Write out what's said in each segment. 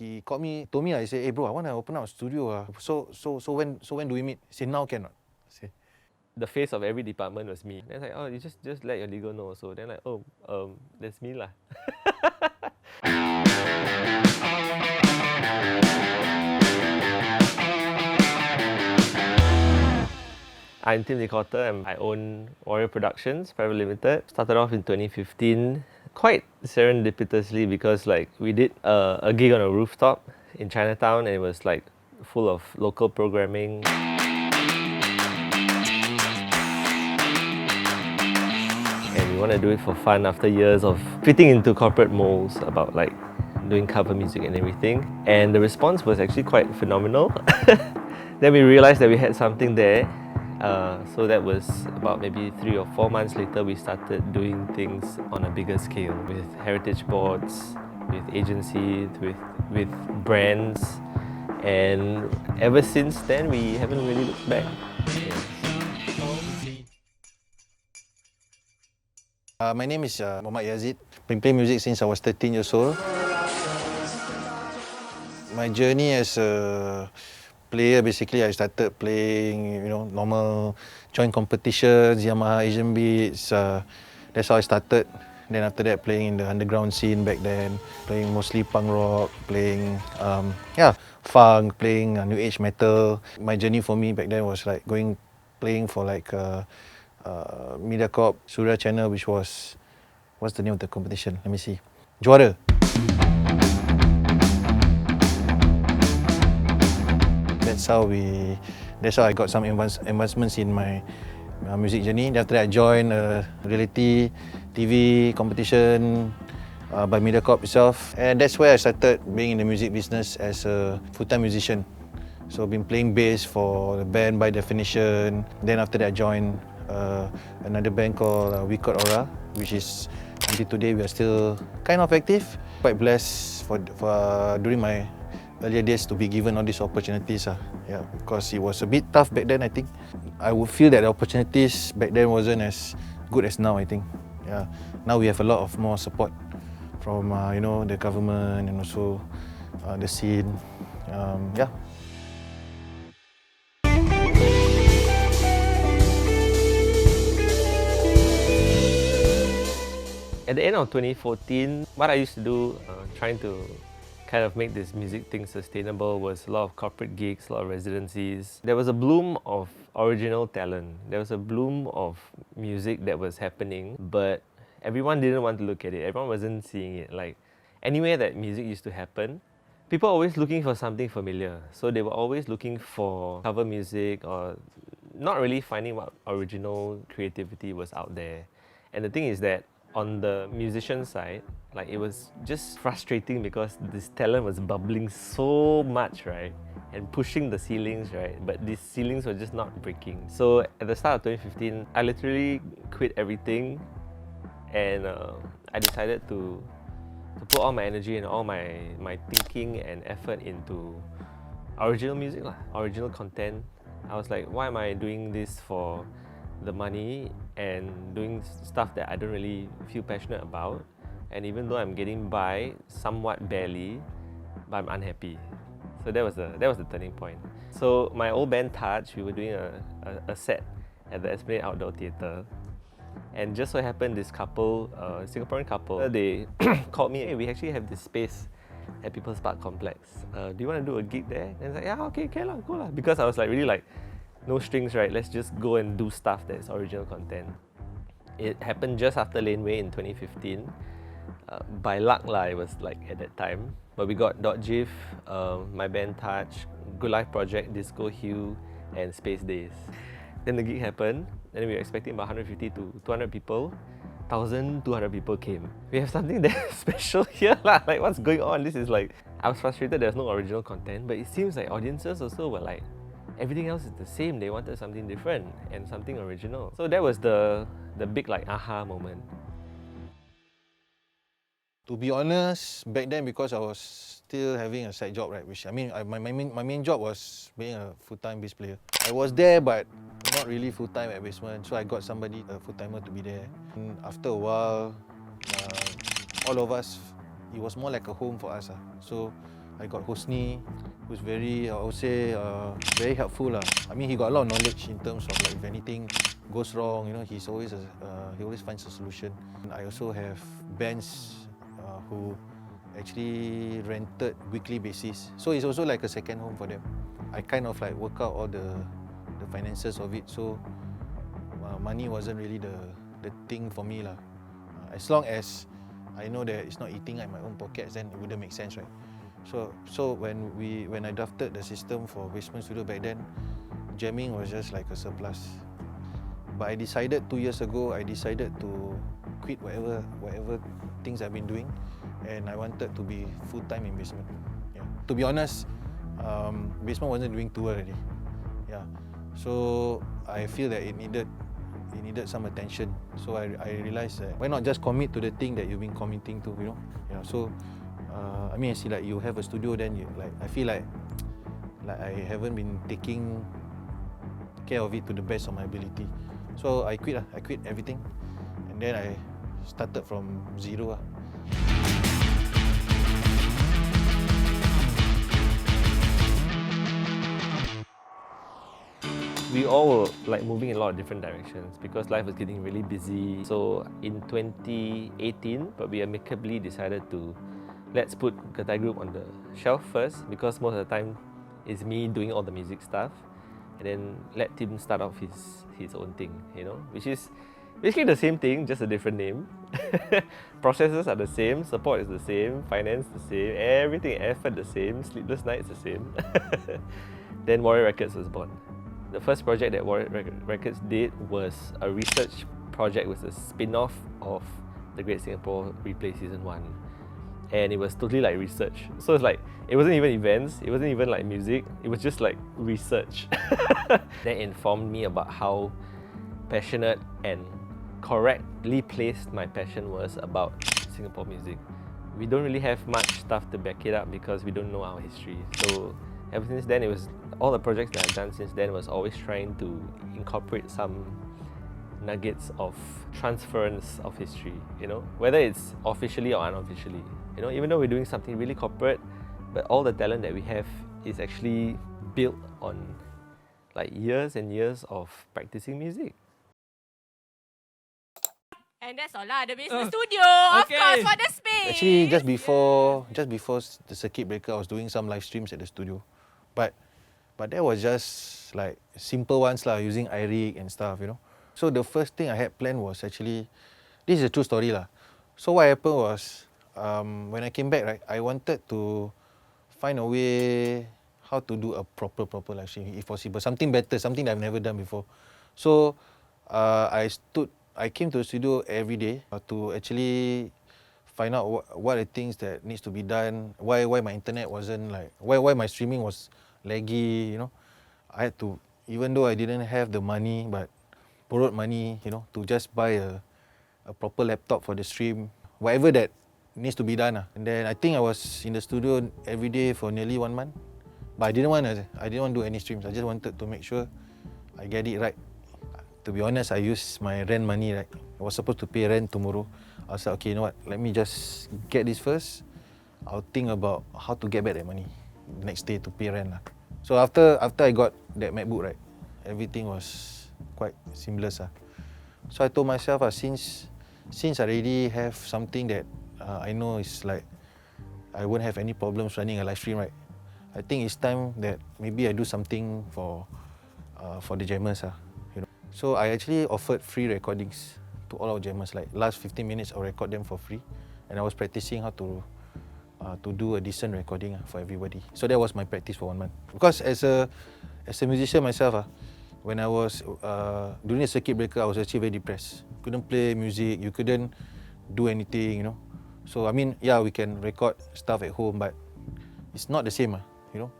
he called me, told me, I said, hey bro, I want to open up a studio. So when do we meet? He said, now cannot. I said, the face of every department was me. Then it's like, oh, you just let your legal know also. Then like, oh, that's me lah. I'm Tim Nicotter and I own Warrior Productions Private Limited. Started off in 2015, quite serendipitously because like we did a gig on a rooftop in Chinatown and it was like full of local programming. And we want to do it for fun after years of fitting into corporate molds about like doing cover music and everything. And the response was actually quite phenomenal. Then we realized that we had something there. So that was about maybe 3 or 4 months later, we started doing things on a bigger scale with heritage boards, with agencies, with brands. And ever since then, we haven't really looked back. my name is Muhammad Yazid. Been playing music since I was 13 years old. My journey as a player, basically, I started playing, normal joint competitions, Yamaha, Asian Beats. That's how I started. Then after that, playing in the underground scene back then, playing mostly punk rock, playing, funk, playing new age metal. My journey for me back then was like playing for like MediaCorp, Surya Channel, which was, what's the name of the competition? Let me see. Juara. That's how I got some advancements in my music journey. Then after that, I joined a reality TV competition by MediaCorp itself, and that's where I started being in the music business as a full-time musician. So I've been playing bass for the band By Definition. Then after that, I joined another band called We Caught Aura, which is until today we are still kind of active. Quite blessed for during my earlier days to be given all these opportunities. Because it was a bit tough back then, I think. I would feel that the opportunities back then wasn't as good as now, I think. Now we have a lot of more support from the government and also the scene. At the end of 2014, what I used to do, trying to kind of make this music thing sustainable, was a lot of corporate gigs, a lot of residencies. There was a bloom of original talent. There was a bloom of music that was happening, but everyone didn't want to look at it. Everyone wasn't seeing it. Like anywhere that music used to happen, people were always looking for something familiar. So they were always looking for cover music or not really finding what original creativity was out there. And the thing is that on the musician side, like it was just frustrating because this talent was bubbling so much, right? And pushing the ceilings, right? But these ceilings were just not breaking. So at the start of 2015, I literally quit everything and I decided to put all my energy and all my thinking and effort into original music, original content. I was like, why am I doing this for the money and doing stuff that I don't really feel passionate about? And even though I'm getting by somewhat barely, but I'm unhappy. So that was the turning point. So my old band Touch, we were doing a set at the Esplanade Outdoor Theatre. And just so happened this couple, Singaporean couple, they called me, hey, we actually have this space at People's Park Complex. Do you want to do a gig there? And I was like, yeah, okay, go lah. Because I was like really like, no strings, right? Let's just go and do stuff that's original content. It happened just after Laneway in 2015. By luck lah, it was like at that time. But we got .gif, my band Touch, Good Life Project, Disco Hue, and Space Days. Then the gig happened, and we were expecting about 150 to 200 people. 1,200 people came. We have something that's special here lah. Like what's going on? This is like, I was frustrated there's no original content, but it seems like audiences also were like, everything else is the same. They wanted something different and something original. So that was the big like aha moment. To be honest, back then, because I was still having a side job, right? Which I mean, my main job was being a full-time bass player. I was there, but not really full-time at basement. So I got somebody, a full-timer, to be there. And after a while, all of us, it was more like a home for us. So I got Hosni, who's very, I would say, very helpful lah. I mean, he got a lot of knowledge in terms of like if anything goes wrong, you know, he always finds a solution. And I also have bands who actually rented weekly basis, so it's also like a second home for them. I kind of like work out all the finances of it, so money wasn't really the thing for me lah. As long as I know that it's not eating at my own pockets, then it wouldn't make sense, right? So when I drafted the system for Basement Studio back then, jamming was just like a surplus. But I decided 2 years ago, I decided to quit whatever things I've been doing, and I wanted to be full-time in Basement. Yeah. To be honest, Basement wasn't doing tour already. Yeah. So I feel that it needed some attention. So I realized that why not just commit to the thing that you've been committing to, you know? Yeah. So I mean, I see like you have a studio, then I feel like I haven't been taking care of it to the best of my ability. So I quit everything, and then I started from zero. We all were like moving in a lot of different directions because life was getting really busy. So in 2018, but we amicably decided to let's put Getai Group on the shelf first, because most of the time it's me doing all the music stuff, and then let Tim start off his own thing, you know, which is basically the same thing, just a different name. Processes are the same, support is the same, finance the same, everything, effort the same, sleepless nights the same. Then Warrior Records was born. The first project that Warrior Records did was a research project, with a spin-off of The Great Singapore Replay Season 1. And it was totally like research. So it's like, it wasn't even events, it wasn't even like music, it was just like research. That informed me about how passionate and correctly placed my passion was about Singapore music. We don't really have much stuff to back it up because we don't know our history. So ever since then, it was all the projects that I've done since then was always trying to incorporate some nuggets of transference of history, you know, whether it's officially or unofficially. You know, even though we're doing something really corporate, but all the talent that we have is actually built on like years and years of practicing music. And that's all lah, the business studio, of course, for the space. Actually, just before the circuit breaker, I was doing some live streams at the studio, but that was just like simple ones lah, using iRig and stuff, you know. So the first thing I had planned was actually, this is a true story lah. So what happened was, when I came back, right, I wanted to find a way how to do a proper live stream, if possible, something better, something that I've never done before. So I came to the studio every day to actually find out what are the things that needs to be done, why my internet wasn't like, why my streaming was laggy, you know. I had to, even though I didn't have the money, but borrowed money, you know, to just buy a proper laptop for the stream, whatever that needs to be done. And then I think I was in the studio every day for nearly 1 month, but I didn't want to do any streams. I just wanted to make sure I get it right. To be honest, I used my rent money, right? I was supposed to pay rent tomorrow. I was like, okay, you know what? Let me just get this first. I'll think about how to get back that money next day to pay rent lah. So after I got that MacBook, right, everything was quite seamless lah. So I told myself, since I already have something that I know is like I won't have any problems running a live stream, right? I think it's time that maybe I do something for the jammers lah. So I actually offered free recordings to all our jammers, like last 15 minutes I'll record them for free, and I was practicing how to do a decent recording for everybody. So that was my practice for 1 month. Because as a musician myself, when I was during the circuit breaker, I was actually very depressed. Couldn't play music, you couldn't do anything, you know. So I mean, yeah, we can record stuff at home, but it's not the same, you know.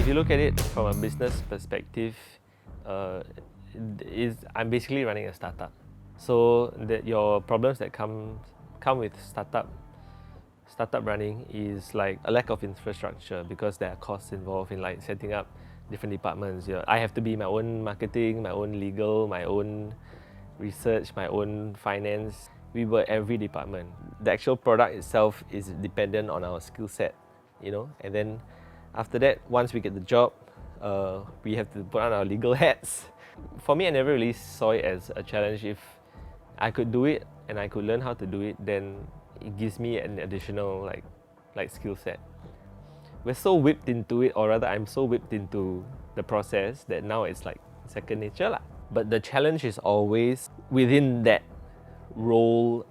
If you look at it from a business perspective, I'm basically running a startup. So that your problems that come with startup running is like a lack of infrastructure, because there are costs involved in like setting up different departments. I have to be my own marketing, my own legal, my own research, my own finance. We were every department. The actual product itself is dependent on our skill set, you know. And then after that, once we get the job, we have to put on our legal hats. For me, I never really saw it as a challenge. If I could do it and I could learn how to do it, then it gives me an additional like skill set. We're so whipped into it, or rather I'm so whipped into the process that now it's like second nature lah. But the challenge is always within that role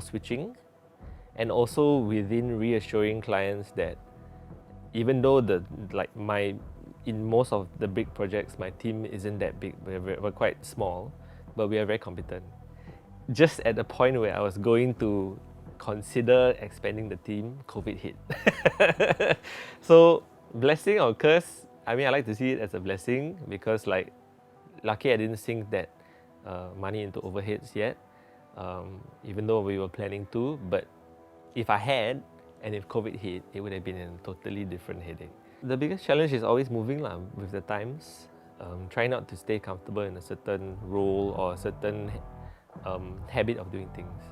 switching, and also within reassuring clients that even though in most of the big projects, my team isn't that big, we're quite small, but we are very competent. Just at the point where I was going to consider expanding the team, COVID hit. So, blessing or curse, I mean, I like to see it as a blessing because lucky I didn't sink that money into overheads yet, even though we were planning to, but if I had, and if COVID hit, it would have been a totally different headache. The biggest challenge is always moving with the times. Try not to stay comfortable in a certain role or a certain habit of doing things.